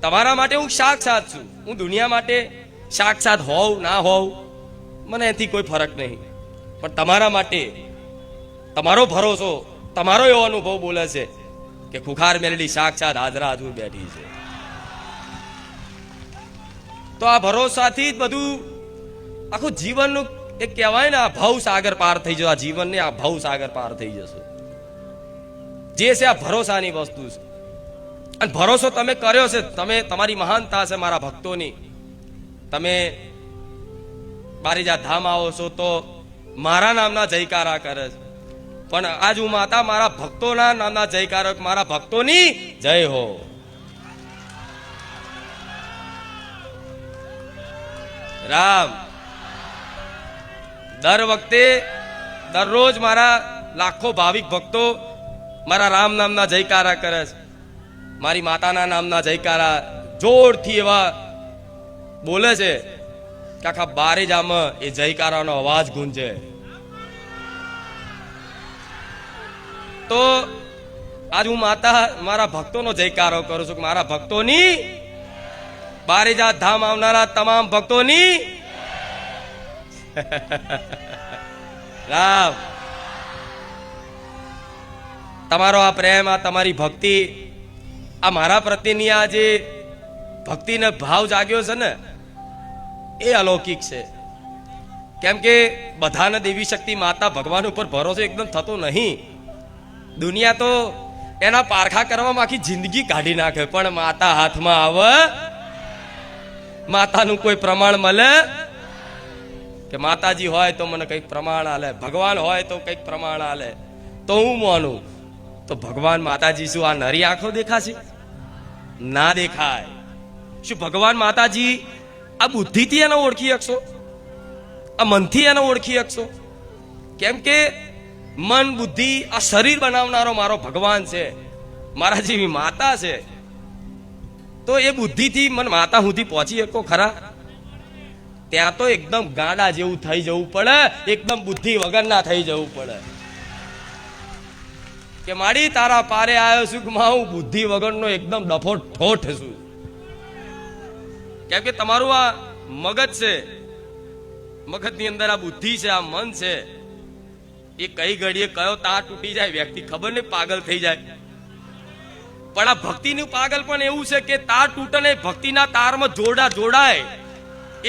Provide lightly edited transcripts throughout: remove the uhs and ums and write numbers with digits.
તમારા માટે હું સાક્ષાત છું. હું દુનિયા માટે સાક્ષાત હોવ ના હોવ મને એથી કોઈ ફરક નહીં, પણ તમારા માટે તમારો ભરોસો, તમારો એવો અનુભવ બોલે છે કે ખુખાર મેલડી સાક્ષાત હાજરા હજુર બેઠી છે. તો આ ભરોસાથી જ બધું આખું જીવનનું એક કહેવાય ને, આ ભવ સાગર પાર થઈ જશે. આ જીવનને આ ભવ સાગર પાર થઈ જશે. જે છે આ ભરોસાની વસ્તુ છે. અને ભરોસો તમે કર્યો છે, તમે તમારી મહાનતા છે મારા ભક્તોની. તમે બારીજા ધામ આવો છો તો મારા નામના જયકારા કરે છે, પણ આજ હું માતા મારા ભક્તોના નામના જયકારક, મારા ભક્તોની જય હો. રામ દર વખતે દરરોજ મારા લાખો ભાવિક ભક્તો મારા રામ નામના જયકારા કરે છે, મારી માતાના નામના જયકારા જોરથી એવા બોલે છે કે આખા બારેજામાં એ જયકારાનો અવાજ ગુંજે. તો આજ હું માતા મારા ભક્તોનો જયકારો કરું છું કે મારા ભક્તોની, બારેજા ધામ આવનારા તમામ ભક્તોની રામ. તમારો આ પ્રેમ, આ તમારી ભક્તિ, આ મારા પ્રત્યેની આ જે ભક્તિનો ભાવ જાગ્યો છે ને, એ અલૌકિક છે. કેમ કે બધાને દેવી શક્તિ માતા ભગવાન ઉપર ભરોસો એકદમ થતો નહીં. દુનિયા તો એના પારખા કરવામાં આખી જિંદગી કાઢી નાખે, પણ માતા હાથમાં આવે, માતાનું કોઈ પ્રમાણ મળે કે માતાજી હોય તો મને કંઈક પ્રમાણ આલે, ભગવાન હોય તો કંઈક પ્રમાણ આલે, તો હું માનું. તો ભગવાન માતાજી શું આ નરી આંખો દેખાશે? ના દેખાય. શું ભગવાન માતાજી આ બુદ્ધિથી એને ઓળખી શકશો? આ મનથી એને ઓળખી શકશો? કેમ કે મન બુદ્ધિ આ શરીર બનાવનારો મારો ભગવાન છે, મારા જેવી માતા છે. તો એ બુદ્ધિથી મન માતા સુધી પહોંચી શકો ખરા? ત્યાં તો એકદમ ગાડા જેવું થઈ જવું પડે, એકદમ બુદ્ધિ વગરના થઈ જવું પડે કે માડી તારા પારે આવ્યો છું કે હું બુદ્ધિ વગરનો એકદમ ડફો ઠોઠ છું. કેમ કે તમારું આ મગજ છે, મગજની અંદર આ બુદ્ધિ છે, આ મન છે, એ કઈ ઘડીએ કયો તાર તૂટી જાય વ્યક્તિ ખબર નહીં, પાગલ થઈ જાય. પણ આ ભક્તિનું પાગલ પણ એવું છે કે તાર તૂટે નહીં, ભક્તિના તારમાં જોડાય,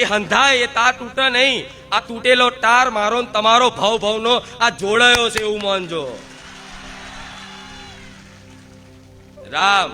એ હંધાય, એ તાર તૂટે નહીં. આ તૂટેલો તાર મારો તમારો ભવનો આ જોડાયો છે એવું માનજો. રામ